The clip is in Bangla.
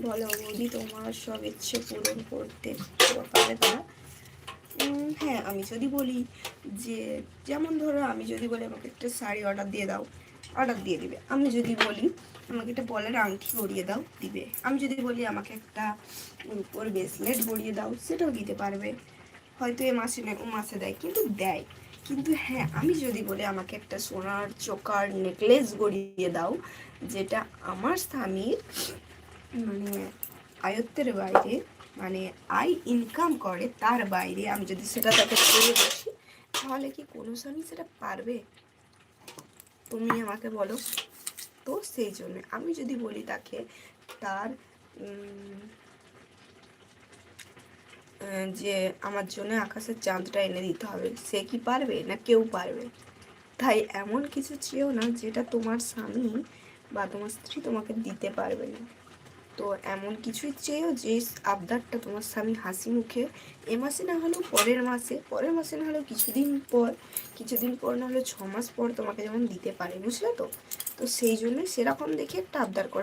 বলো বৌদি তোমার সব ইচ্ছে পূরণ করতে পারে তারা। হ্যাঁ, আমি যদি বলি যে, যেমন ধরো আমি যদি বলি আমাকে একটা শাড়ি অর্ডার দিয়ে দাও, অর্ডার দিয়ে দিবে। আমি যদি বলি আমাকে একটা বলের আংটি গড়িয়ে দাও, দিবে। আমি যদি বলি আমাকে একটা রূপোর ব্রেসলেট গড়িয়ে দাও, সেটাও দিতে পারবে। হয়তো এ মাসে ও মাসে দেয়, কিন্তু দেয়। কিন্তু হ্যাঁ, আমি যদি বলি আমাকে একটা সোনার চোকার নেকলেস গড়িয়ে দাও, যেটা আমার স্বামীর মানে আয়ত্তের বাইরে, মানে আয় ইনকাম করে তার বাইরে, আমি যদি সেটা তাকে করে বসি, তাহলে কি কোনো স্বামী সেটা পারবে? তুমি আমাকে বলো। তো সেই জন্য আমি যদি বলি তাকে তার যে আমার জন্য আকাশের চাঁদটা এনে দিতে হবে, সে কি পারবে? না কেউ পারবে। তাই এমন কিছু চেয়েও না যেটা তোমার স্বামী বা তোমার স্ত্রী তোমাকে দিতে পারবে না। তো এমন কিছুই চেয়েও যে আবদারটা তোমার স্বামী হাসি মুখে এ মাসে না হলেও পরের মাসে না হলেও কিছুদিন পর না হলেও 6 মাস পর তোমাকে যেমন দিতে পারে, বুঝলে তো? তো সেই জন্যই সেরকম দেখে একটা আবদার করা।